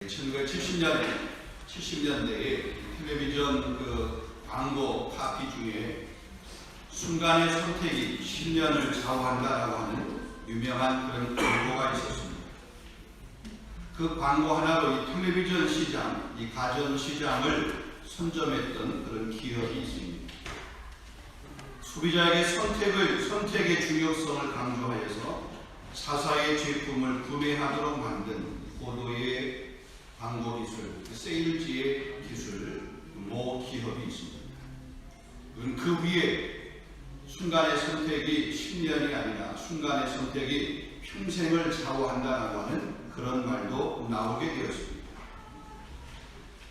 1970년대에 텔레비전 광고 카피 중에 순간의 선택이 10년을 좌우한다라고 하는 유명한 그런 광고가 있었습니다. 그 광고 하나로 이 텔레비전 시장, 이 가전 시장을 선점했던 그런 기업이 있습니다. 소비자에게 선택의 중요성을 강조하여서 사사의 제품을 구매하도록 만든 고도의 광고 기술, 세일즈의 기술, 모 기업이 있습니다. 그 위에 순간의 선택이 10년이 아니라 순간의 선택이 평생을 좌우한다라고 하는 그런 말도 나오게 되었습니다.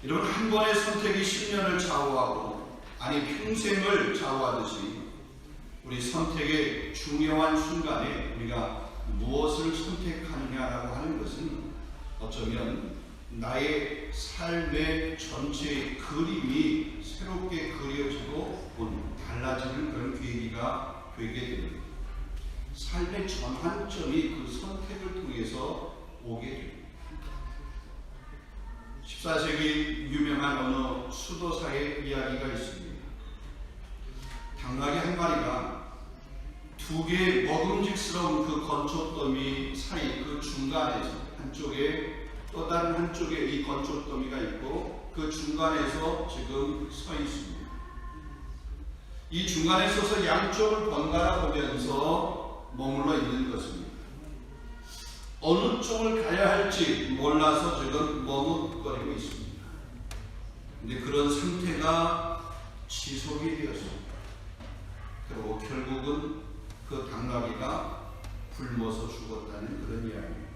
여러분, 한 번의 선택이 10년을 좌우하고 아니 평생을 좌우하듯이 우리 선택의 중요한 순간에 우리가 무엇을 선택하느냐라고 하는 것은 어쩌면 나의 삶의 전체의 그림이 새롭게 그려지고 달라지는 그런 계기가 되게 됩니다. 삶의 전환점이 그 선택을 통해서 오게 됩니다. 14세기 유명한 어느 수도사의 이야기가 있습니다. 당나귀 한 마리가 두 개의 먹음직스러운 그 건초더미 사이 그 중간에서 한쪽에 또 다른 한쪽에 이 건초더미가 있고 그 중간에서 지금 서 있습니다. 이 중간에 서서 양쪽을 번갈아 보면서 머물러 있는 것입니다. 어느 쪽을 가야 할지 몰라서 지금 머뭇거리고 있습니다. 근데 그런 상태가 지속이 되었습니다. 그리고 결국은 그 당나귀가 굶어서 죽었다는 그런 이야기입니다.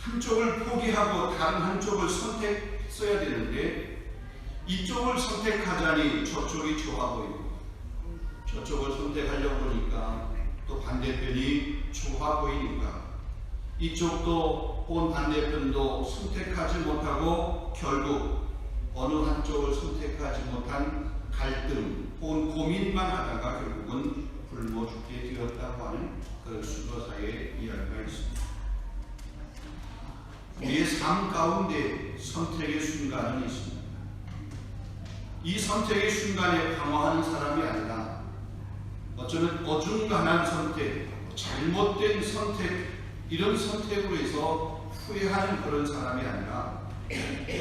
한쪽을 포기하고 다른 한쪽을 선택했어야 되는데 이쪽을 선택하자니 저쪽이 좋아 보이고 저쪽을 선택하려고 보니까 또 반대편이 좋아 보이니까 이쪽도 온 반대편도 선택하지 못하고 결국 어느 한쪽을 선택하지 못한 갈등 혹은 고민만 하다가 결국은 굶어 죽게 되었다고 하는 그런 수도사의 이야기가 있습니다. 우리의 삶 가운데 선택의 순간은 있습니다. 이 선택의 순간에 방황하는 사람이 아니라 어쩌면 어중간한 선택, 잘못된 선택, 이런 선택으로 해서 후회하는 그런 사람이 아니라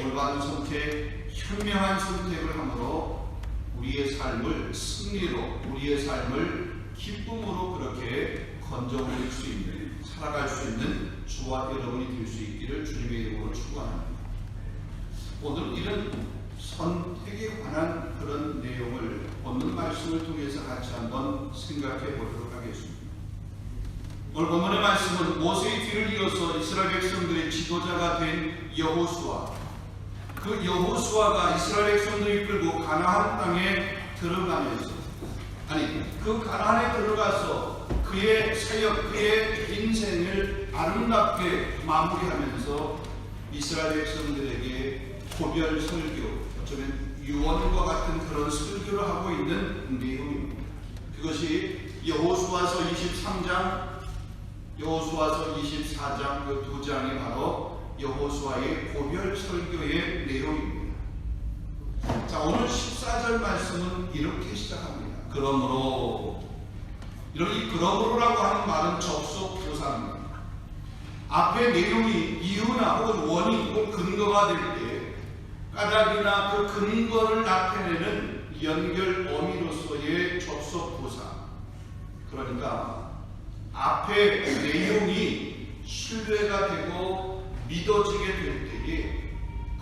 올바른 선택, 현명한 선택을 함으로 우리의 삶을 승리로, 우리의 삶을 기쁨으로 그렇게 건져올릴 수 있는, 살아갈 수 있는 주와 여러분이 될 수 있기를 주님의 이름으로 축원합니다. 오늘 이런 선택에 관한 그런 내용을 오늘 말씀을 통해서 같이 한번 생각해 보도록 하겠습니다. 오늘 본문의 말씀은 모세의 뒤를 이어서 이스라엘 백성들의 지도자가 된 여호수아, 그 여호수아가 이스라엘 백성들을 이끌고 가나안 땅에 들어가면서 그 가나안에 들어가서 그의 사역, 그의 인생을 아름답게 마무리하면서 이스라엘 백성들에게 고별 설교, 어쩌면 유언과 같은 그런 설교를 하고 있는 내용입니다. 그것이 여호수아서 23장, 여호수아서 24장 그 두 장이 바로 여호수아의 고별 설교의 내용입니다. 자, 오늘 14절 말씀은 이렇게 시작합니다. 그러므로, 이 그러므로라고 하는 말은 접속 조사입니다. 앞의 내용이 이유나 혹은 원인 혹은 근거가 될 때 까닭이나 그 근거를 나타내는 연결 어미로서의 접속 조사. 그러니까 앞의 내용이 신뢰가 되고 믿어지게 될 때에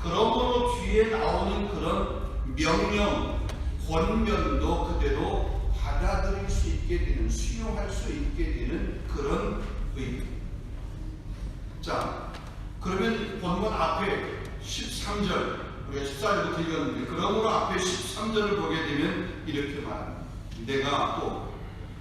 그러므로 뒤에 나오는 그런 명령, 권면도 그대로 받아들일 수 있게 되는, 수용할 수 있게 되는 그런 의미. 자, 그러면 본문 앞에 13절, 우리가 14절부터 읽었는데 그러므로 앞에 13절을 보게 되면 이렇게 말합니다. 내가 또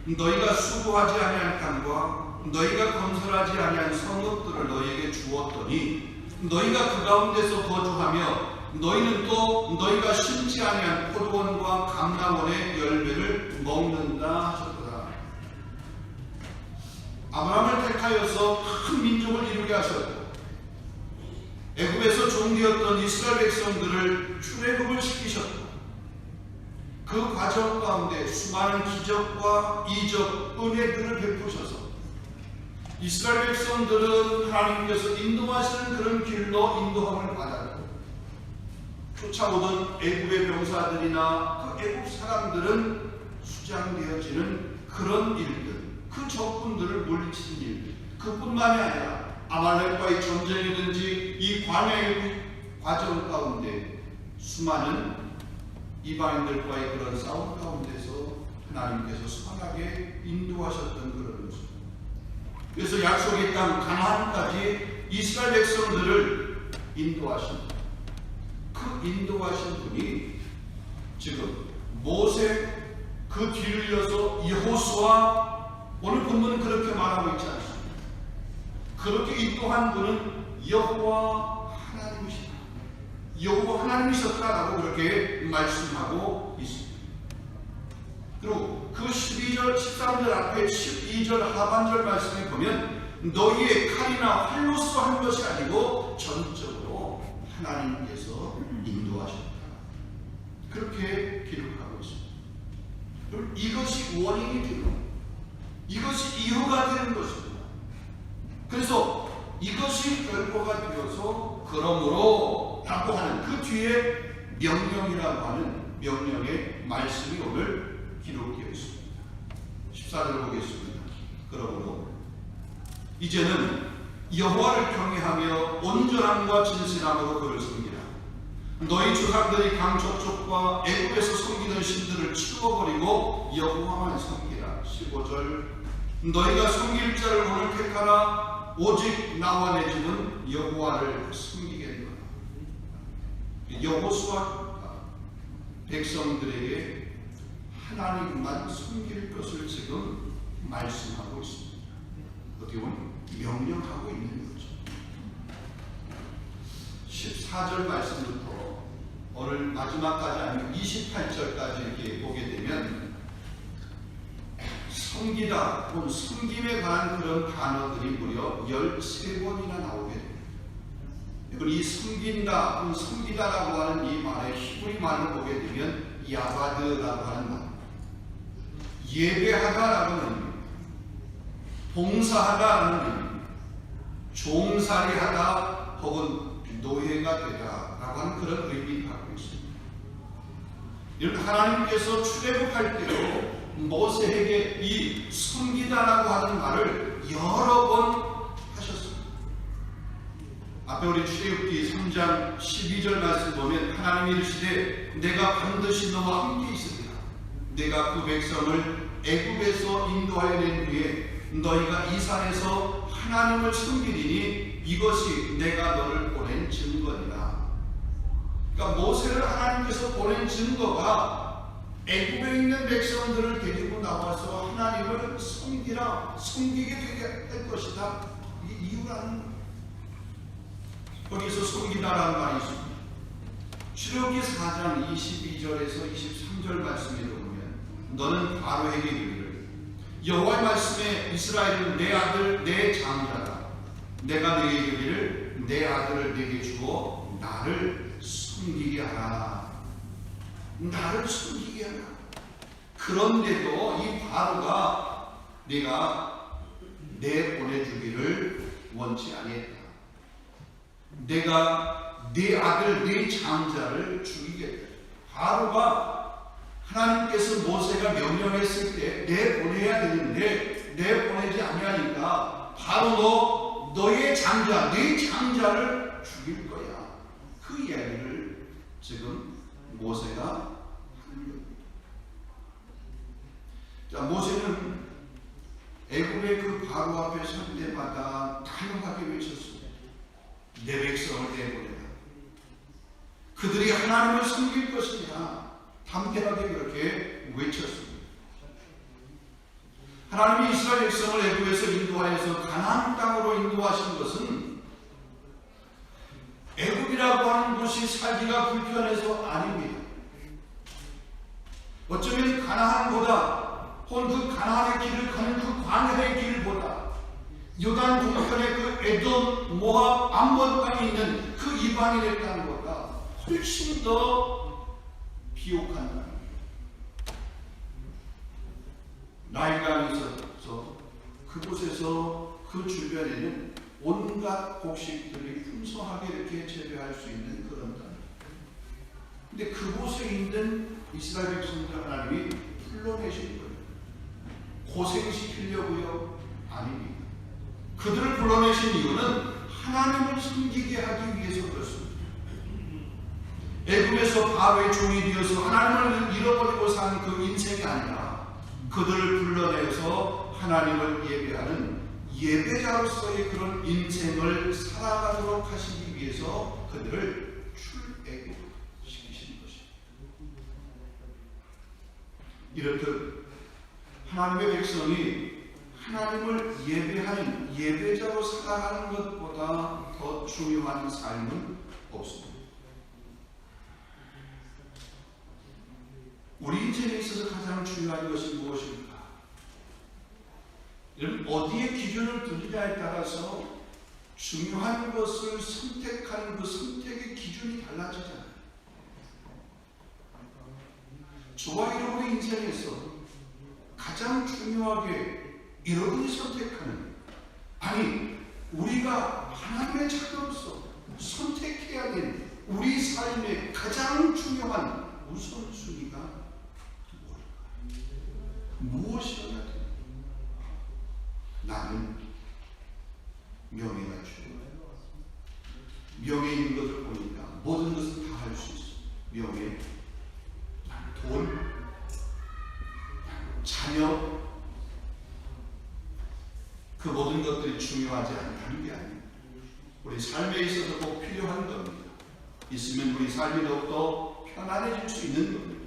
너희가 수고하지 아니한 땅과 너희가 건설하지 아니한 성읍들을 너희에게 주었더니 너희가 그 가운데서 거주하며 너희는 또 너희가 심지 아니한 포도원과 감람원의 열매를 먹는다 하셨도다. 아브라함을 택하여서 큰 민족을 이루게 하셨고 애굽에서 종되었던 이스라엘 백성들을 출애굽을 시키셨고 그 과정 가운데 수많은 기적과 이적, 은혜들을 베푸셔서 이스라엘 백성들은 하나님께서 인도하시는 그런 길로 인도함을 받았고 쫓아오던 애굽의 병사들이나 그 애굽 사람들은 수장되어지는 그런 일들, 그 적군들을 물리치는 일들, 그뿐만이 아니라 아말렉과의 전쟁이든지 이 광야의 과정 가운데 수많은 이방인들과의 그런 싸움 가운데서 하나님께서 선하게 인도하셨던 그런 모습. 그래서 약속의 땅 가나안까지 이스라엘 백성들을 인도하신 그 인도하신 분이 지금 모세 그 뒤를 이어서 여호수아, 오늘 본문은 그렇게 말하고 있지 않습니다. 그렇게 인도한 분은 여호와 하나님이시다. 여호와 하나님이셨다라고 그렇게 말씀하고 있습니다. 그리고 그 12절, 13절 앞에 12절 하반절 말씀에 보면 너희의 칼이나 활로서 한 것이 아니고 전적으로 하나님께서 인도하셨다. 그렇게 기록하고 있습니다. 그럼 이것이 원인이 되고 이것이 이유가 되는 것입니다. 그래서 이것이 결과가 되어서 그러므로 라고 하는 그 뒤에 명령이라고 하는 명령의 말씀이 오늘 기록되어 있습니다. 14절 보겠습니다. 그러므로 이제는 여호와를 경외하며 온전함과 진실함으로 그를 섬기라. 너희 조상들이 강 저쪽과 애굽에서 섬기던 신들을 치워버리고 여호와만 섬기라. 15절 너희가 섬길 자를 오늘 택하라. 오직 나와 내 집은 여호와를 섬기겠노라. 여호수아가 백성들에게 하나님만 섬길 것을 지금 말씀하고 있습니다. 어떻게 보면 명령하고 있는 거죠. 14절 말씀부터 오늘 마지막까지 아니면 28절까지 이렇게 보게 되면 섬기다 혹은 섬김에 관한 그런 단어들이 무려 13번이나 나오게 됩니다. 이 섬긴다 혹은 섬기다라고 하는 이 말의 히브리 말을 보게 되면 야바드라고 하는 말, 예배하다라는 의미, 봉사하다라는 의미, 종살이하다 혹은 노예가 되다라고 하는 그런 의미를 갖고 있습니다. 이런 하나님께서 출애굽할 때로 모세에게 이 섬기다라고 하는 말을 여러 번 하셨습니다. 앞에 우리 출애굽기 3장 12절 말씀 보면 하나님이 이르시되 내가 반드시 너와 함께 있으리라. 내가 그 백성을 애굽에서 인도하여 낸 후에 너희가 이 산에서 하나님을 섬기리니 이것이 내가 너를 보낸 증거니라. 그러니까 모세를 하나님께서 보낸 증거가 애굽에 있는 백성들을 데리고 나와서 하나님을 섬기라, 섬기게 되게 할 것이다. 이게 이유라는 거예요. 거기서 섬기다라는 말이 있습니다. 출애굽기 4장 22절에서 23절 말씀에 보면 너는 바로에게 이르기를 여호와의 말씀에 이스라엘은 내 아들 내 장자다. 내가 네게 이르기를 내 아들을 네게 주어 나를 섬기게 하라. 나를 섬기게 하라. 그런데도 이 바로가 네가 내 보내주기를 원치 아니했다. 내가 네 아들 네 장자를 죽이겠다. 바로가 하나님께서 모세가 명령했을 때 내 보내야 되는데 내 보내지 아니하니까 바로 너의 장자 네 장자를 죽일 거야. 그 이야기를 지금 모세가 하는 겁니다. 자, 모세는 애굽의 그 바로 앞에 설 때마다 단호하게 외쳤습니다. 내 백성을 내보내라. 그들이 하나님을 섬길 것이냐 담대하게 그렇게 외쳤습니다. 하나님이 이스라엘 백성을 애굽에서 인도하여서 가나안 땅으로 인도하신 것은 애굽이라고 하는 곳이 살기가 불편해서 아닙니다. 어쩌면 가나안보다 혹은 그 가나안의 길을 가는 그 광야의 길보다 요단 동편의 그 에돔, 모압, 암몬 땅에 있는 그 이방인의 땅보다 훨씬 더 비옥한 땅. 나일강이 있어서 그곳에서 그 주변에는 온갖 곡식들이 풍성하게 이렇게 재배할 수 있는 그런 땅. 근데 그곳에 있는 이스라엘 백성들 하나님이 불러내신 거예요. 고생시키려고요? 아닙니다. 그들을 불러내신 이유는 하나님을 섬기게 하기 위해서 그렇습니다. 애굽에서 바로의 종이 되어서 하나님을 잃어버리고 사는 그 인생이 아니라 그들을 불러내서 하나님을 예배하는 예배자로서의 그런 인생을 살아가도록 하시기 위해서 그들을 출애굽시키신 것입니다. 이렇듯 하나님의 백성이 하나님을 예배하는 예배자로 살아가는 것보다 더 중요한 삶은 없습니다. 우리 인생에 있어서 가장 중요한 것이 무엇입니까? 여러분, 어디에 기준을 두느냐에 따라서 중요한 것을 선택하는 그 선택의 기준이 달라지잖아요. 저와 여러분의 인생에서 가장 중요하게 여러분이 선택하는, 아니 우리가 하나님의 자녀로서 선택해야 되는 우리 삶의 가장 중요한 우선순위가 무엇이어야 됩니까? 나는 명예가 중요해요. 명예 있는 것을 보니까 모든 것을 다 할 수 있어. 명예, 돈, 자녀, 그 모든 것들이 중요하지 않다는 게 아니에요. 우리 삶에 있어서 꼭 필요한 겁니다. 있으면 우리 삶이 더욱더 편안해질 수 있는 겁니다.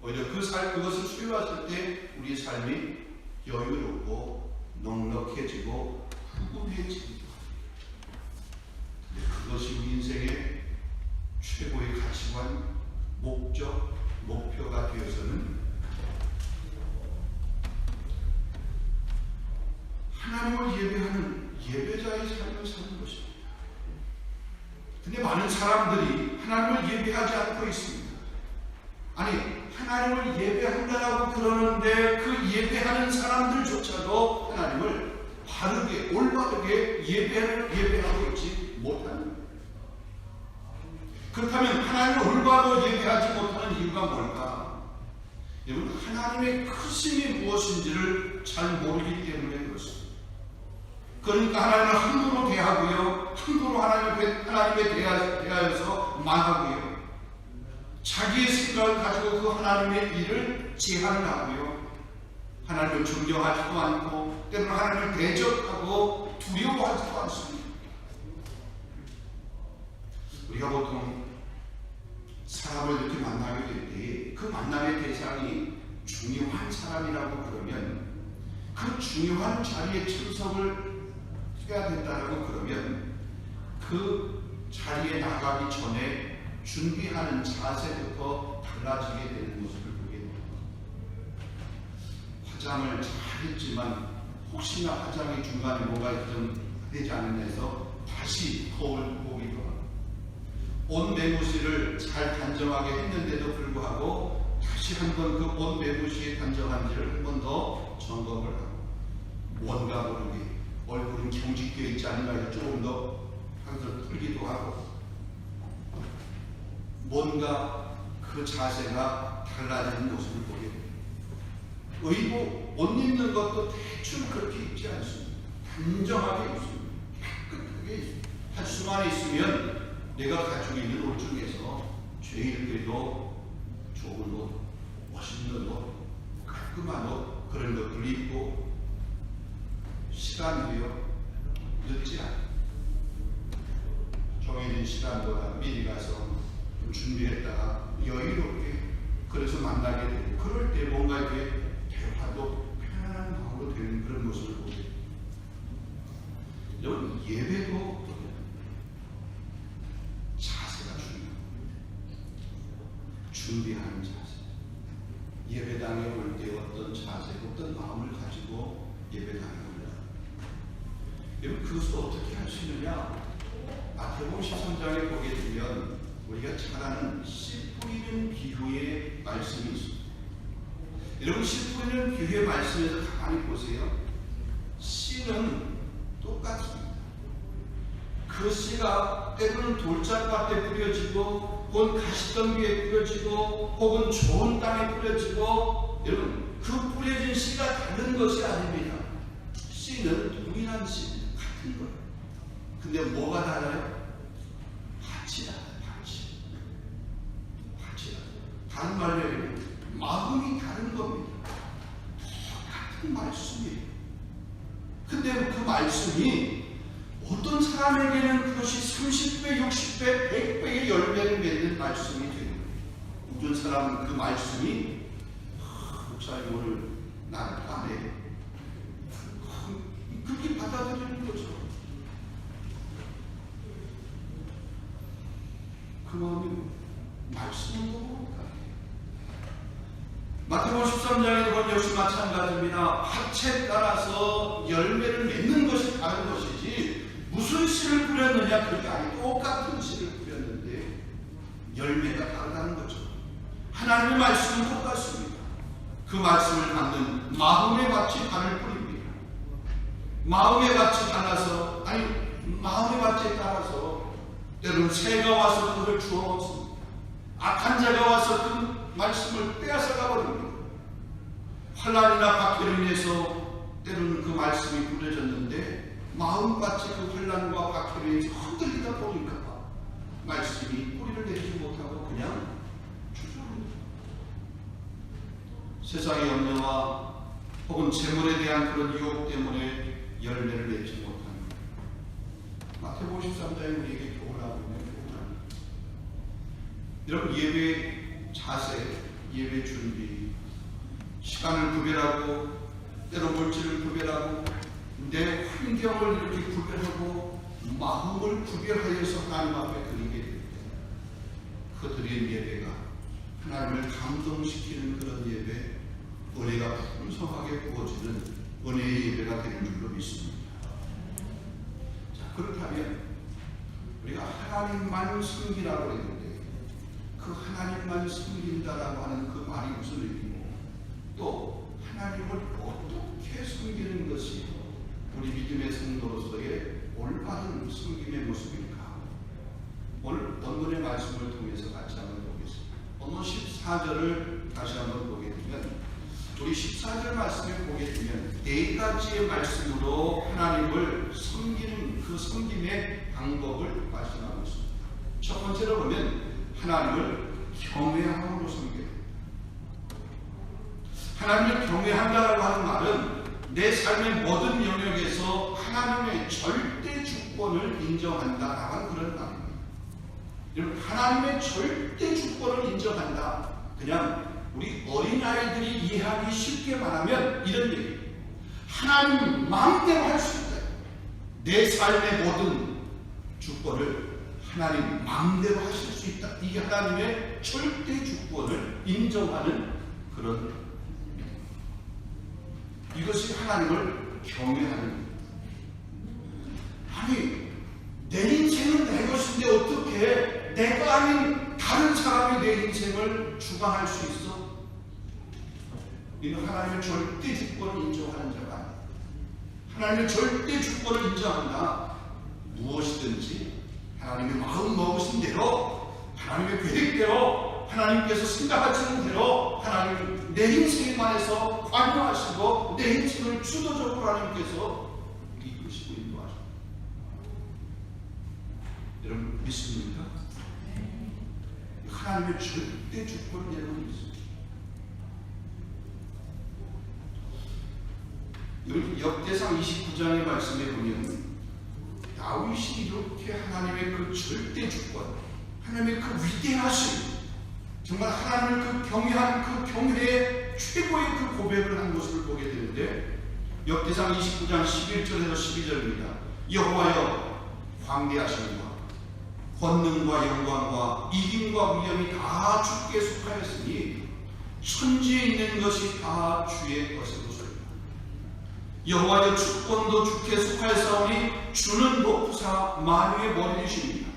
오히려 그것을 수요했을 때 우리의 삶이 여유롭고 넉넉해지고 푸근해집니다. 그것이 우리 인생의 최고의 가치관, 목적, 목표가 되어서는 하나님을 예배하는 예배자의 삶을 사는 것입니다. 근데 많은 사람들이 하나님을 예배하지 않고 있습니다. 아니, 하나님을 예배한다라고 그러는데 그 예배하는 사람들조차도 하나님을 바르게, 올바르게 예배하고 있지 못하는 거예요. 그렇다면 하나님을 올바로 예배하지 못하는 이유가 뭘까? 여러분, 하나님의 크심이 무엇인지를 잘 모르기 때문에 그렇습니다. 그러니까 하나님을 함부로 대하고요, 함부로 하나님에 대하여서 말하고요, 자기의 생각을 가지고 그 하나님의 일을 제한하고요, 하나님을 존경하지도 않고 때로는 하나님을 대적하고 두려워하지도 않습니다. 우리가 보통 사람을 이렇게 만나게 될 때 그 만남의 대상이 중요한 사람이라고 그러면 그 중요한 자리에 참석을 해야 된다고 그러면 그 자리에 나가기 전에 준비하는 자세부터 달라지게 되는 모습을 보게 됩니다. 화장을 잘했지만 혹시나 화장이 중간에 뭐가 좀 되지 않는 데서 다시 거울 보기도 하고, 옷 매무새를 잘 단정하게 했는데도 불구하고 다시 한번 그 옷 매무새의 단정한지를 한 번 더 점검을 하고, 뭔가 모르게 얼굴은 경직되어 있지 않나 조금 더 항상 풀기도 하고, 뭔가 그 자세가 달라지는 모습을 보게 됩니다. 의복, 옷 입는 것도 대충 그렇게 입지 않습니다. 단정하게 입습니다. 깨끗하게 입습니다. 한 수만에 있으면 내가 가지고 있는 옷 중에서 제일 그래도 좋은 옷, 멋있는 옷, 깔끔한 옷, 그런 것들을 입고 시간이요 늦지 않아요. 정해진 시간보다 미리 가서 좀 준비했다가 여유롭게 그래서 만나게 되고, 그럴 때 뭔가 이렇게 대화도 편안한 마음으로 되는 그런 모습을 보게 됩니다. 여러분, 예배도 자세가 중요합니다. 준비하는 자세. 예배당에 올 때 어떤 자세, 어떤 마음을 가지고 예배당에 올라. 여러분, 그것을 어떻게 할 수 있느냐? 마태복음 13장에 보게 되면 우리가 잘 아는 씨 뿌리는 비유의 말씀이 있습니다. 여러분, 씨 뿌리는 비유의 말씀에서 가만히 보세요. 씨는 똑같습니다. 그 씨가 때로는 돌짝밭에 뿌려지고 혹은 가시덤비에 뿌려지고 혹은 좋은 땅에 뿌려지고, 여러분 그 뿌려진 씨가 다른 것이 아닙니다. 씨는 동일한 씨, 같은 거예요. 근데 뭐가 달라요? 밭이 달라요. 밭이 달라요. 다른 말로 얘기하면 마음이 다른 겁니다. 같은 말씀이에요. 근데 그 말씀이 어떤 사람에게는 그것이 30배, 60배, 100배의 열매를 맺는 말씀이 되는 거예요. 어떤 사람은 그 말씀이 목사님 오늘 나를 까네, 그렇게 받아들이는 거죠. 그 마음이 말씀은 뭐입니까? 마태복음 13장에 보면 역시 마찬가지입니다. 밭에 따라서 열매를 맺는 것이 다른 것이지, 무슨 씨를 뿌렸느냐 그게 아니고 똑같은 씨를 뿌렸는데 열매가 다르다는 거죠. 하나님의 말씀은 똑같습니다. 그 말씀을 받는 마음의 밭이 다를 뿐입니다. 마음의 밭이 달라서, 아니 마음의 밭에 따라서 때로는 새가 와서 그걸 주워 먹습니다. 악한 자가 와서 그 말씀을 빼앗아가 버립니다. 환난이나 박해로 인해서 때로는 그 말씀이 뿌려졌는데 마음밭이 그 환난과 박해로 인해서 흔들리다 보니까 말씀이 뿌리를 내리지 못하고 그냥 주저합니다. 세상의 염려와 혹은 재물에 대한 그런 유혹 때문에 열매를 맺지 못합니다. 마태복음 13장에 우리에게 교훈하고 있는 교훈합니다. 여러분, 예배 자세, 예배 준비, 시간을 구별하고 때로 물질을 구별하고 내 환경을 이렇게 구별하고 마음을 구별하여서 하나님 앞에 드리게 됩니다. 그 드린 예배가 하나님을 감동시키는 그런 예배, 은혜가 풍성하게 부어지는 은혜의 예배가 되는 줄로 믿습니다. 자, 그렇다면 우리가 하나님만 섬기라고 했는데 그 하나님만 섬긴다라고 하는 그 말이 무슨 의미고, 또 하나님을 어떻게 섬기는 것이 우리 믿음의 성도로서의 올바른 섬김의 모습일까? 오늘 본문의 말씀을 통해서 같이 한번 보겠습니다. 본문 14절을 다시 한번 보게 되면, 우리 14절 말씀을 보게 되면 네 가지의 말씀으로 하나님을 섬기는 그 섬김의 방법을 말씀하고 있습니다. 첫 번째로 보면 하나님을 경외함으로 섬겨요. 하나님을 경외한다라고 하는 말은 내 삶의 모든 영역에서 하나님의 절대 주권을 인정한다라고 하는 그런 말입니다. 여러분, 하나님의 절대 주권을 인정한다, 그냥 우리 어린아이들이 이해하기 쉽게 말하면 이런 얘기예요. 하나님 마음대로 할 수 있다. 내 삶의 모든 주권을 하나님 마음대로 하실 수 있다. 이게 하나님의 절대 주권을 인정하는 그런, 이것이 하나님을 경외하는. 아니, 내 인생은 내 것인데 어떻게 내가 아닌 다른 사람이 내 인생을 주관할 수 있어? 이는 하나님의 절대 주권을 인정하는 자가 아니다. 하나님의 절대 주권을 인정한다. 무엇이든지 하나님의 마음 먹으신 대로, 하나님의 계획대로, 하나님께서 생각하시는 대로 하나님 내 인생에 관해서 관여하시고 내 인생을 주도적으로 하나님께서 이끄시고 인도하십니다. 여러분 믿습니까? 하나님의 절대 주권을 여러분 믿습니다. 여러분 역대상 29장의 말씀에 보면 다윗이 이렇게 하나님의 그 절대 주권, 하나님의 그 위대하심, 정말 하나님을 그 경외한 그 경외의 최고의 그 고백을 한 것을 보게 되는데, 역대상 29장 11절에서 12절입니다. 여호와여, 광대하심과 권능과 영광과 이김과 위엄이 다 주께 속하였으니 천지에 있는 것이 다 주의 것이로소이다. 여호와여, 주권도 주께 속하였사오니 주는 높으사 만유의 머리이십니다.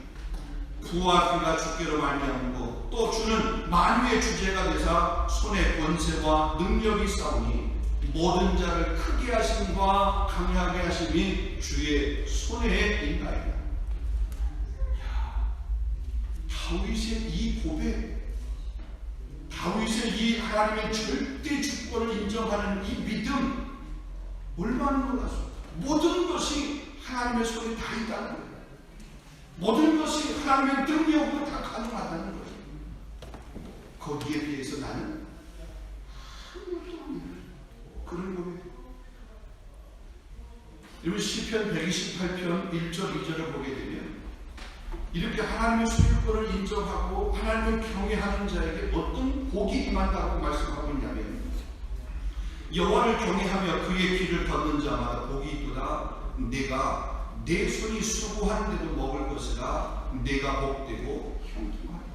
부와 피가 주께로 말미암고 또 주는 만유의 주제가 되사 손에 권세와 능력이 싸우니 모든 자를 크게 하심과 강하게 하심이 주의 손에 있나이다. 다윗의 이 고백, 다윗의 이 하나님의 절대 주권을 인정하는 이 믿음, 얼마나 놀랐어. 모든 것이 하나님의 손에 다 있다는 거예요. 모든 것이 하나님의 능력으로 다 가능하다는 거예요. 거기에 비해서 나는 아무것도 아니야. 그런 고백. 여러분 시편 128편 1절 2절을 보게 되면 이렇게 하나님의 소유권을 인정하고 하나님을 경외하는 자에게 어떤 복이 임한다고 말씀하고 있냐면 여호와를 경외하며 그의 길을 걷는 자마다 복이 있도다. 내가 내 손이 수고하는데도 먹을 것이라 내가 복되고 형통하리라.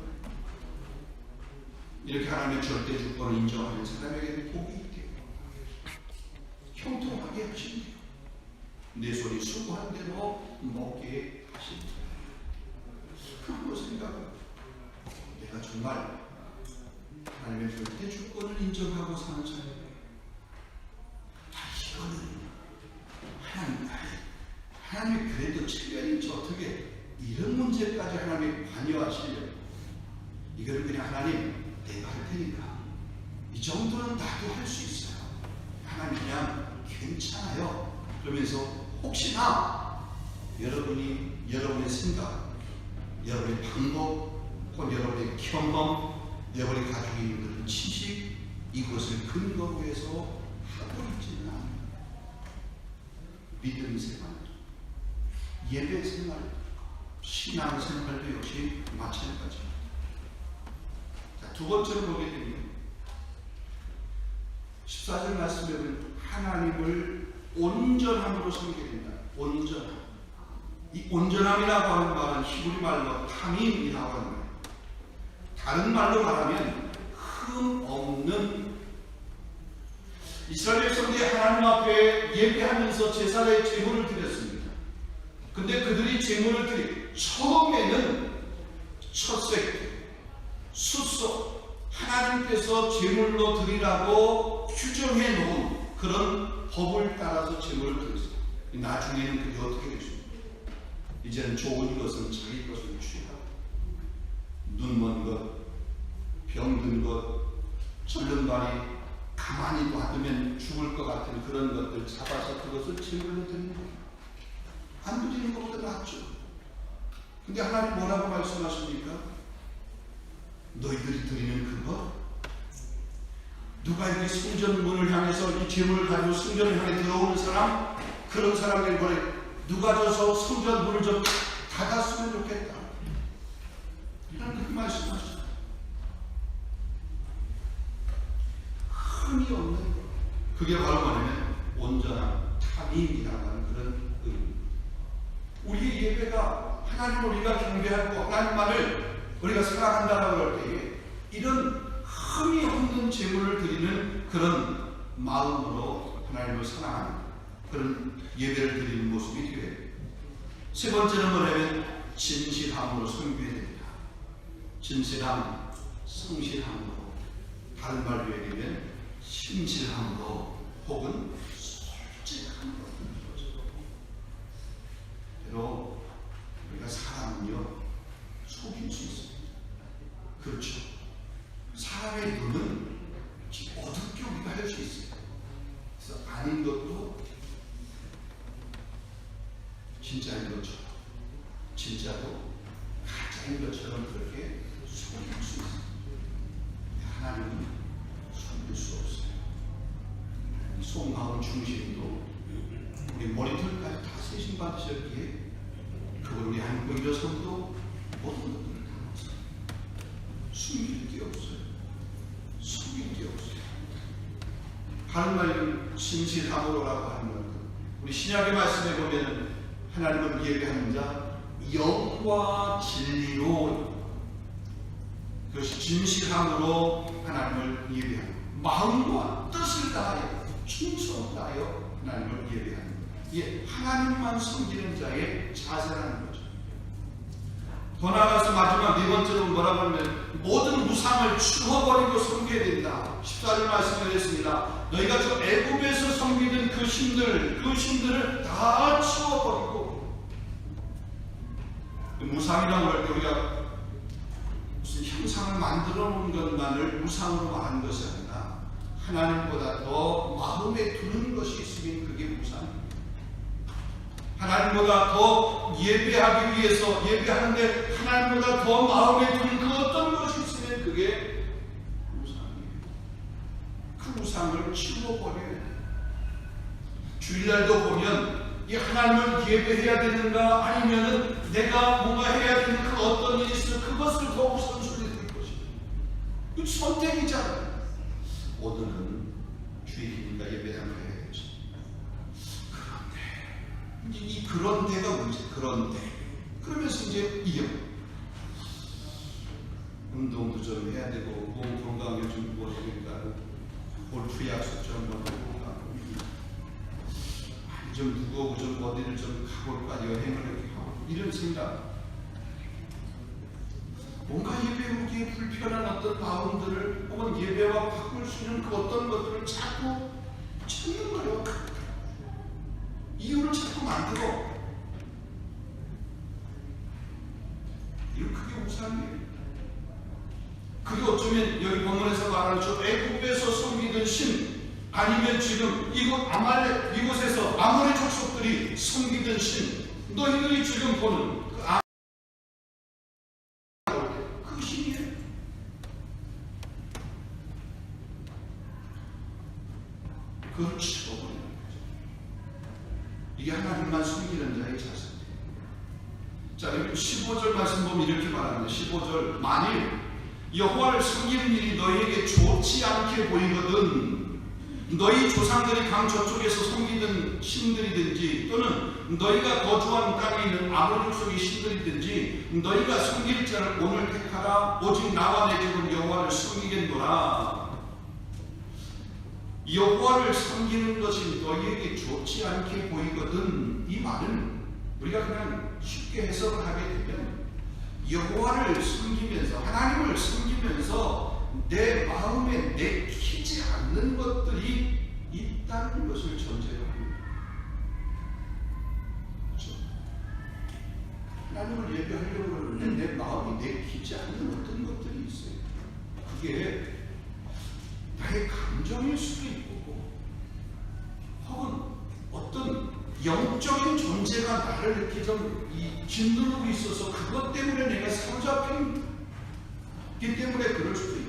이렇게 하나님의 절대 주권을 인정하는 사람에게 복이 있대요. 형통하게 하신대요. 내 손이 수고한 대로 먹게 하신대요. 그런 거 생각하고 내가 정말 하나님의 절대 주권을 인정하고 사는 사람이에요. 이거는 하나님이 그래도 측면이 어떻게 이런 문제까지 하나님이 관여하시려고. 이거는 그냥 하나님 내가 할 테니까 이 정도는 나도 할 수 있어요. 하나님 그냥 괜찮아요. 그러면서 혹시나 여러분의 생각, 여러분의 방법, 혹은 여러분의 경험, 여러분이 가지고 있는 그런 지식, 이것을 근거로 해서 하고 있지는 않아요. 믿음 생활, 예배 생활, 신앙 생활도 역시 마찬가지입니다. 자, 두 번째로 보게 되면 14절 말씀에 보면 하나님을 온전함으로 섬기게 된다. 온전함. 이 온전함이라고 하는 말은 히브리 말로 타밈이라고 하는 거예요. 다른 말로 말하면 흠 없는. 이스라엘 백성들이 하나님 앞에 예배하면서 제사의 제물을 드렸습니다. 근데 그들이 제물을 드리 처음에는 첫색, 숫속 하나님께서 제물로 드리라고 규정해 놓은 그런 법을 따라서 제물을 드렸어요. 나중에는 그게 어떻게 됐습니까? 이제는 좋은 것은 자기 것을 취하고 눈 먼 것, 병든 것, 절름발이 가만히 놔두면 죽을 것 같은 그런 것들 잡아서 그것을 제물로 드리는 거예요. 안 드리는 것보다 낫죠. 근데 하나님 뭐라고 말씀하십니까? 너희들이 드리는 그거? 누가 이렇게 성전 문을 향해서 이 제물을 가지고 성전을 향해 들어오는 사람? 그런 사람들이 뭐래? 누가 져서 성전 문을 좀 닫았으면 좋겠다. 하나님 그렇게 말씀하시죠. 흠이 없는 것. 그게 바로 뭐냐면 온전한 타민이라고 하는 그런 의미입니다. 우리의 예배가 하나님을 우리가 경배하고 하나님만을 우리가 사랑한다라고 할 때에 이런 흠이 없는 제물을 드리는 그런 마음으로 하나님을 사랑하는 그런 예배를 드리는 모습이 되어야 돼요. 세 번째는 뭐냐면 진실함으로 섬겨야 됩니다. 진실함, 성실함으로, 다른 말로 얘기하면 신실함으로 혹은 솔직함으로. 때로 우리가 사람은요 속일 수 있습니다. 그렇죠. 사람의 눈은 어둡게 우리가 할 수 있어요. 그래서 아닌 것도 진짜인 것처럼, 진짜도 가짜인 것처럼 그렇게 속일 수 있어요. 하나님은 속일 수 없어요. 속마음 중심도 우리 머리털까지 다 세심 받으셨기에 그걸 우리 안고 일어서도 모든 것들을 다 없어요. 숨길 게 없어요. 속일 게 없어요. 다른 말은 진실함으로라고 하는 것. 우리 신약의 말씀에 보면 하나님은 예배하는 자 영과 진리로, 그것이 진실함으로 하나님을 예배하는 마음과 뜻을 다하여 충성을 다하여 하나님을 예배하는 것. 이게 하나님만 섬기는 자의 자세라는 거죠. 더 나아가서 마지막 네 번째로 뭐라고 하면 모든 우상을 치워버리고 섬겨야 된다. 14절 말씀을 했습니다. 너희가 저 애굽에서 섬기던 그 신들을 다 치워버리고. 우상이라고 할 때 우리가 무슨 형상을 만들어 놓은 것만을 우상으로 말하는 것이 아니라 하나님보다 더 마음에 두는 것이 있으면 그게 우상입니다. 하나님보다 더 예배하기 위해서 예배하는데 하나님보다 더 마음에 두는 그 어떤 것이 있으면 그게 우상이에요. 그 우상을 치워버려야 돼요. 주일날도 보면 이 하나님을 예배해야 되는가 아니면은 내가 뭔가 해야 되는 그 어떤 일이 있어 그것을 더 우선순위에 둘 것이다. 그 선택이잖아요. 오늘은 주일이니까 예배당 가야겠지. 그런데 이 그런데가 문제. 그런데 그러면서 이제 이겨 운동도 좀 해야 되고 몸 건강에 좀 무엇이니까 골프 약속 좀 한번 해볼까. 좀 누구하고 좀 어디를 좀 가볼까 여행을 이렇게 하고 이런 생각. 뭔가 예배하기에 불편한 어떤 마음들을 혹은 예배와 바꿀 수 있는 그 어떤 것들을 자꾸 찾는 거예요. 이유를 자꾸 만들어. 이거 그게 우상이에요. 그게 어쩌면 여기 본문에서 말하는 저 애굽에서 섬기던 신 아니면 지금 이곳에서 아모리 족속들이 섬기던 신 너희들이 지금 보는 그 신이에요. 그걸 치워버리는 거죠. 이게 하나님만 섬기는 자의 자세입니다. 자, 여기 15절 말씀 보면 이렇게 말합니다. 15절 만일 여호와를 섬기는 일이 너희에게 좋지 않게 보이거든 너희 조상들이 강 저쪽에서 섬기던 신들이든지 또는 너희가 거주한 땅에 있는 아모리 족속의 신들이든지 너희가 섬길 자를 오늘 택하라. 오직 나와 내 집은 여호와를 섬기겠노라. 여호와를 섬기는 것이 너희에게 좋지 않게 보이거든. 이 말은 우리가 그냥 쉽게 해석을 하게 되면 여호와를 섬기면서 하나님을 섬기면서 내 마음에 내키지 않는 것들이 있다는 것을 전제로 합니다. 그렇죠? 하나님을 예배하려고 그러는데 내 마음이 내키지 않는 어떤 것들이 있어요. 그게 나의 감정일 수도 있고 혹은 어떤 영적인 존재가 나를 이렇게 좀 짓누르고 있어서 그것 때문에 내가 사로잡힌 기 때문에 그럴 수도 있고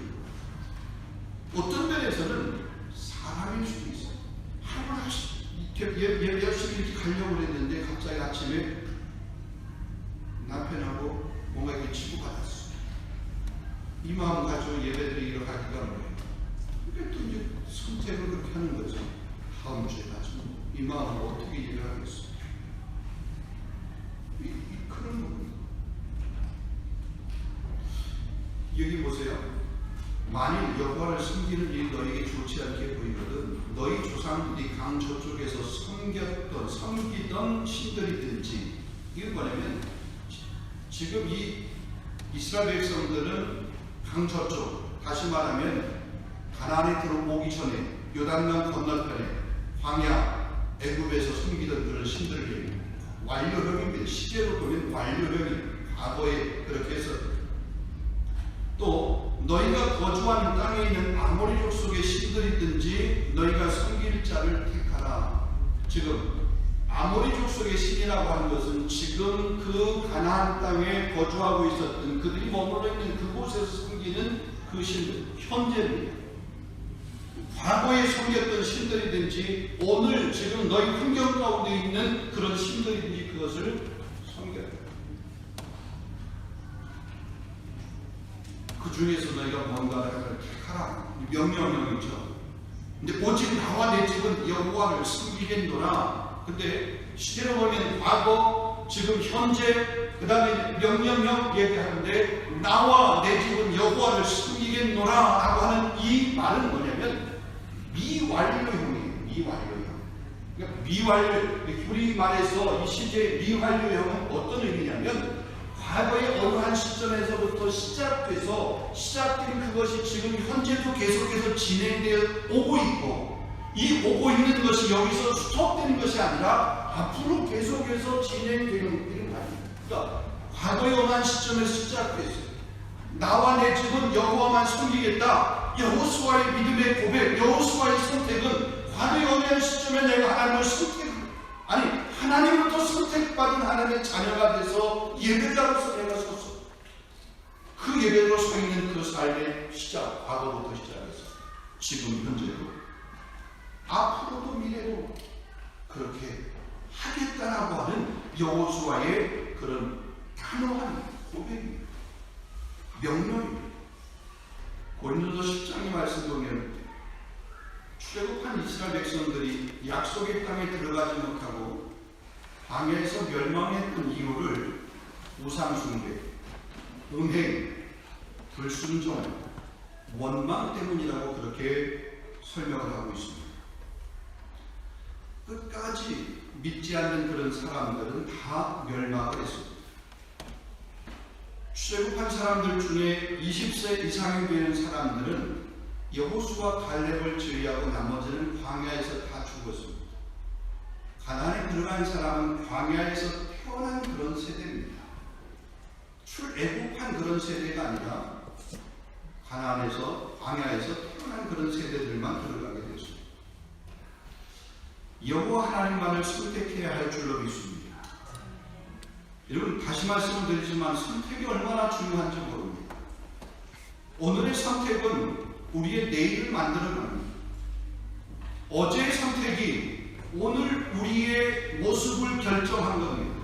어떤 면에서는 사람일 수도 있어요. 하루를 열심히 이렇게 가려고 했는데 갑자기 아침에 남편하고 뭔가 이렇게 치고받았어. 이 마음 가지고 예배드리러 가기가 뭐예요. 그러니까 또 이제 선택을 그렇게 하는 거죠. 다음 주에 가지고 이 마음을 어떻게 예배하겠어. 그런 거군요. 여기 보세요. 만일 여호와를 섬기는 일이 너에게 좋지 않게 보이거든 너희 조상들이 강 저쪽에서 섬기던 신들이든지 이게 뭐냐면 지금 이 이스라엘 백성들은 강 저쪽 다시 말하면 가나안에 들어오기 전에 요단강 건너편에 광야 애굽에서 섬기던 그런 신들을 얘기합니다. 완료형입니다. 시제로 보면 완료형이 과거에 그렇게 해서 또 너희가 거주하는 땅에 있는 아모리 족속의 신들이든지 너희가 섬길 자를 택하라. 지금 아모리 족속의 신이라고 하는 것은 지금 그 가나안 땅에 거주하고 있었던 그들이 머물러 있는 그곳에서 섬기는 그 신들 현재입니다. 과거에 섬겼던 신들이든지 오늘 지금 너희 환경 가운데 있는 그런 신들이든지 그것을 섬겨야 돼. 그 중에서 너희가 뭔가를 택하라. 명령이죠. 근데 오직 나와 내 집은 여호와를 섬기겠노라. 근데 시대로 보면 과거, 지금 현재, 그 다음에 명령형 얘기하는데 나와 내 집은 여호와를 섬기겠노라 라고 하는 이 말은 뭐냐면 미완료형이에요. 미완료형. 그러니까 미완료, 우리 말에서 이 시제의 미완료형은 어떤 의미냐면 과거의 어느 한 시점에서부터 시작된 그것이 지금 현재도 계속해서 진행되어 오고 있고, 이 오고 있는 것이 여기서 스톱되는 것이 아니라 앞으로 계속해서 진행되는 일은 아닙니다. 그러니까 과거의 어느 한 시점에서 시작됐어요. 나와 내 집은 여호와만 섬기겠다. 여호수아의 믿음의 고백, 여호수아의 선택은 과거의 어느 한 시점에 내가 하나님으로부터 선택받은 하나님의 자녀가 돼서 예배자로서 내가 섰어. 그 예배로 서 있는 그 삶의 시작, 과거부터 시작해서 지금 현재도 앞으로도 미래도 그렇게 하겠다라고 하는 여호수아의 그런 단호한 고백입니다. 명령입니다. 고린도서 10장의 말씀 보면 출애굽한 이스라엘 백성들이 약속의 땅에 들어가지 못하고 광야에서 멸망했던 이유를 우상숭배, 음행, 불순종, 원망 때문이라고 그렇게 설명을 하고 있습니다. 끝까지 믿지 않는 그런 사람들은 다 멸망을 했습니다. 출애굽한 사람들 중에 20세 이상이 되는 사람들은 여호수아 갈렙을 제외하고 나머지는 광야에서 다 죽었습니다. 가나안에 들어간 사람은 광야에서 태어난 그런 세대입니다. 출애굽한 그런 세대가 아니라 가나안에서 광야에서 태어난 그런 세대들만 들어가게 되었습니다. 여호와 하나님만을 선택해야 할 줄로 믿습니다. 여러분, 다시 말씀을 드리지만 선택이 얼마나 중요한지 모릅니다. 오늘의 선택은 우리의 내일을 만들어갑니다. 어제의 선택이 오늘 우리의 모습을 결정한 겁니다.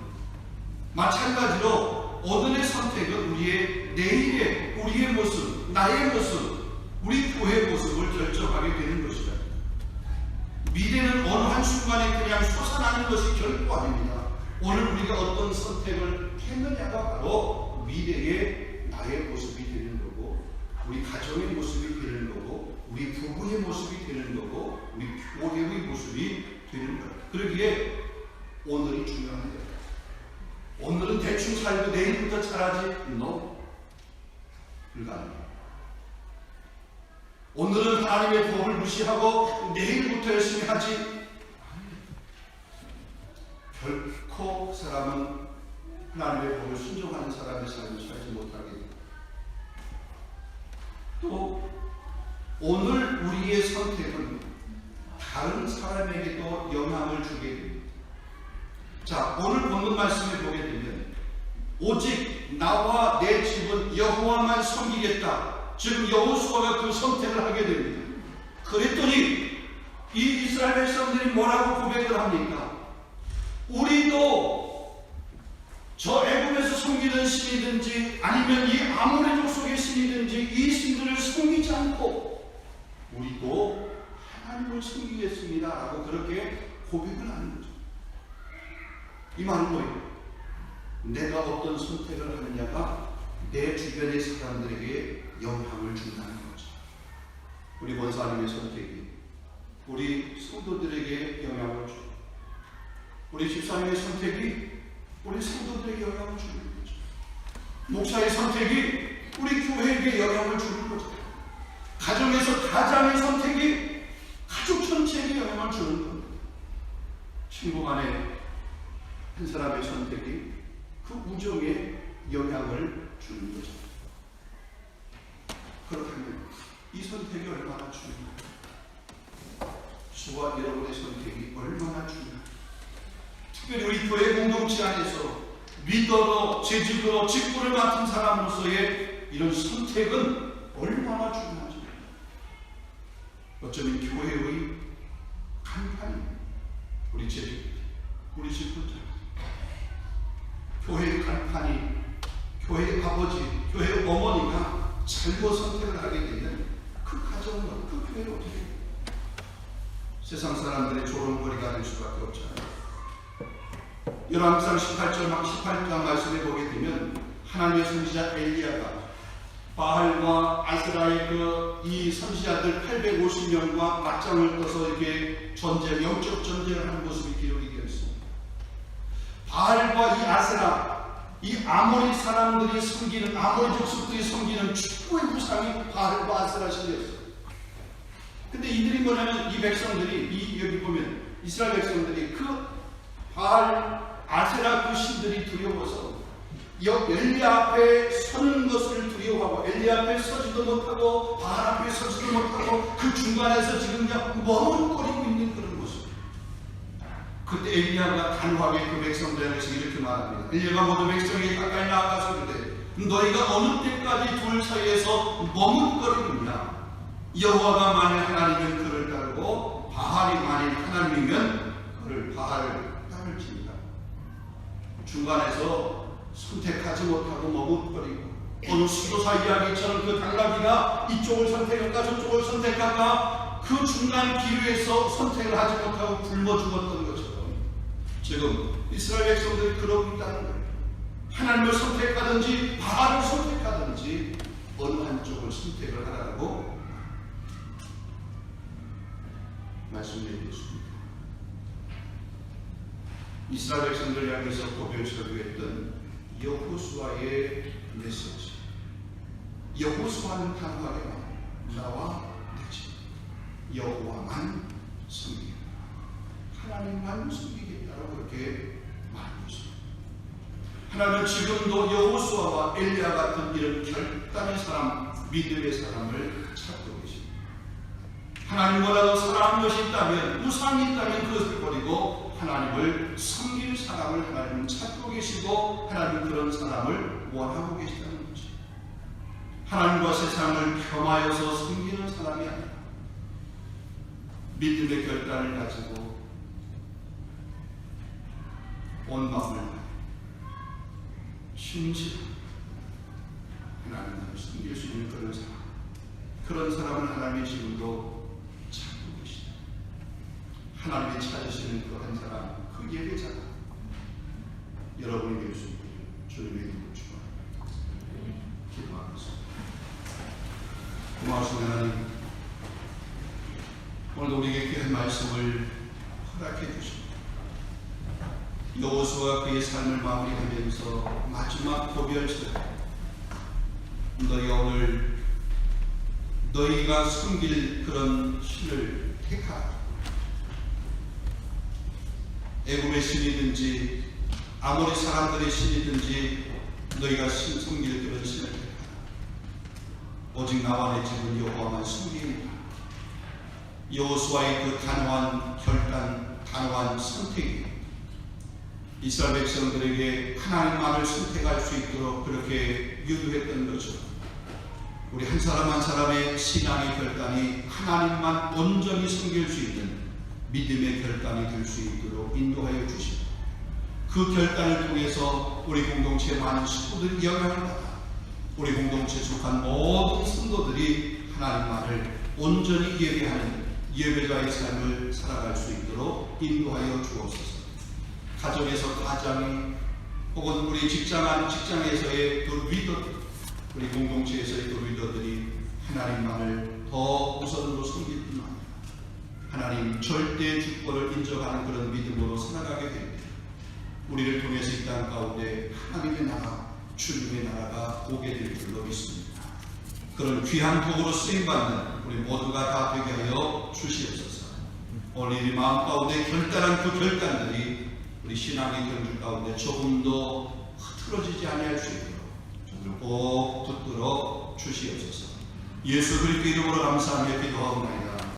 마찬가지로 오늘의 선택은 우리의 내일의 우리의 모습, 나의 모습, 우리 교회의 모습을 결정하게 되는 것이다. 미래는 어느 한순간에 그냥 솟아나는 것이 결코 아닙니다. 오늘 우리가 어떤 선택을 했느냐가 바로 미래의 나의 모습이 되는 거고, 우리 가정의 모습이 되는 거고, 우리 부부의 모습이 되는 거고, 우리 교회의 모습이 되는 거예요. 그러기에 오늘이 중요합니다. 오늘은 대충 살고 내일부터 잘하지? No. 불가능합니다. 오늘은 하나님의 법을 무시하고 내일부터 열심히 하지? 결코 그 사람은 하나님의 법을 순종하는 사람의 삶을 살지 못하게 됩니다. 또 오늘 우리의 선택은 다른 사람에게도 영향을 주게 됩니다. 자, 오늘 본문 말씀을 보게 되면 오직 나와 내 집은 여호와만 섬기겠다. 지금 여호수아가 그 선택을 하게 됩니다. 그랬더니 이 이스라엘 백성들이 뭐라고 고백을 합니까? 우리도 저 애굽에서 섬기는 신이든지 아니면 이 아모레족 속의 신이든지 이 신들을 섬기지 않고 우리도 하나님을 섬기겠습니다 라고 그렇게 고백을 하는 거죠. 이 말은 뭐예요? 내가 어떤 선택을 하느냐가 내 주변의 사람들에게 영향을 준다는 거죠. 우리 권사님의 선택이 우리 성도들에게 영향을 주고, 우리 집사님의 선택이 우리 성도들에게 영향을 주는 거죠. 목사의 선택이 우리 교회에게 영향을 주는 거죠. 가정에서 가장의 선택이 가족 전체에게 영향을 주는 겁니다. 친구 간에 한 사람의 선택이 그 우정에 영향을 주는 거죠. 그렇다면 이 선택이 얼마나 중요합니까? 저와 여러분의 선택이 얼마나 중요합니까? 특별히 우리 교회 공동체 안에서 리더로, 재직으로, 직분을 맡은 사람으로서의 이런 선택은 얼마나 중요하죠. 어쩌면 교회의 간판입니다. 우리 재직, 우리 직분자, 교회의 간판이 교회의 아버지, 교회의 어머니가 잘못 선택을 하게 되면 그 가정은, 그 교회는 어떻게 해요? 세상 사람들의 조롱거리가 될 수밖에 없잖아요. 열왕기상 18장 말씀에 보게 되면 하나님의 선지자 엘리야가 바알과 아스라의 이 선지자들 850명과 맞짱을 떠서 이렇게 전쟁, 영적 전쟁을 하는 모습이 기록이 되어 있습니다. 바알과 이 아스라, 이 아모리 사람들이 섬기는, 아모리 족속들이 섬기는 최고의 우상이 바알과 아세라 신이었어요. 근데 이들이 뭐냐면, 이 백성들이, 여기 보면 이스라엘 백성들이 그 바알, 아세라 그 신들이 두려워서 엘리야 앞에 서는 것을 두려워하고, 엘리야 앞에 서지도 못하고 바알 앞에 서지도 못하고 그 중간에서 지금 그냥 머뭇거리고 있는 그런 모습. 그때 엘리야가 단호하게 그 백성들에게서 이렇게 말합니다. 엘리야가 모두 백성에게 가까이 나아가서 그러되 너희가 어느 때까지 둘 사이에서 머뭇거리느냐? 여호와가 만일 하나님이면 그를 따르고 바알이 만일 하나님이면 그를 바알을 따를지니라. 중간에서 선택하지 못하고 머뭇거리고, 어느 수도사 이야기처럼 그 당나귀가 이쪽을 선택할까 저쪽을 선택할까 그 중간 기류에서 선택을 하지 못하고 굶어 죽었던 것처럼 지금 이스라엘 백성들이 그러고 있다는 거예요. 하나님을 선택하든지 바알을 선택하든지 어느 한쪽을 선택을 하라고 말씀드리겠습니다. 이스라엘 백성들 향해서 고별 설교했던 여호수아의 메시지. 여호수아는 단호하게 나와 되지. 여호와만 섬기겠다. 하나님만 섬기겠다라고 그렇게 말하고 있습니다. 하나님은 지금도 여호수아와 엘리야 같은 이런 결단의 사람, 믿음의 사람을 찾고 계십니다. 하나님보다도 사랑하는 것이 있다면, 우상이 있다면 그것을 버리고 하나님을 섬길 사람을 하나님은 찾고 계시고, 하나님은 그런 사람을 원하고 계시다는 거죠. 하나님과 세상을 겸하여서 섬기는 사람이 아니라 믿음의 결단을 가지고 온 마음을 신실하게 하나님을 섬길 수 있는 그런 사람을 하나님이 지금도 찾고 계시다. 하나님이 찾으시는 그 한 사람, 그 예배자가 여러분이 될 수 있기를 주님의 이름으로 축원합니다. 기도하겠습니다. 고마우신 하나님, 오늘도 우리에게 귀한 말씀을 허락해 주십니다. 여호수아가 그의 삶을 마무리하면서 마지막 고별처럼 너희가 오늘 너희가 섬길 그런 신을 택하라. 애굽의 신이든지 아모리 사람들의 신이든지 너희가 섬길 그런 신을 택하라. 오직 나와 내 집은 여호와만 섬기리라. 여호수아의 그 단호한 결단, 단호한 선택이 이스라엘 백성들에게 하나님만을 선택할 수 있도록 그렇게 유도했던 것처럼 우리 한 사람 한 사람의 신앙의 결단이 하나님만 온전히 섬길 수 있는 믿음의 결단이 될 수 있도록 인도하여 주시고, 그 결단을 통해서 우리 공동체의 많은 식구들이 영향을 받아 우리 공동체에 속한 모든 성도들이 하나님만을 온전히 예배하는 예배자의 삶을 살아갈 수 있도록 인도하여 주옵소서. 가정에서 가장이, 혹은 우리 직장에서의 그 리더들, 우리 공동체에서의 그 리더들이 하나님만을 더 우선으로 섬길 뿐만 아니라 하나님 절대 주권을 인정하는 그런 믿음으로 살아가게 될 때 우리를 통해서 이 땅 가운데 하나님의 나라, 주님의 나라가 오게 될 줄로 믿습니다. 그런 귀한 도구로 쓰임받는 우리 모두가 다 되게 하여 주시옵소서. 오늘 이 마음 가운데 결단한 그 결단들이 우리 신앙의 경주 가운데 조금도 흐트러지지 아니할 수 있도록 저를 꼭 붙들어 주시옵소서. 예수 그리스도 이름으로 감사하며 기도하옵나이다.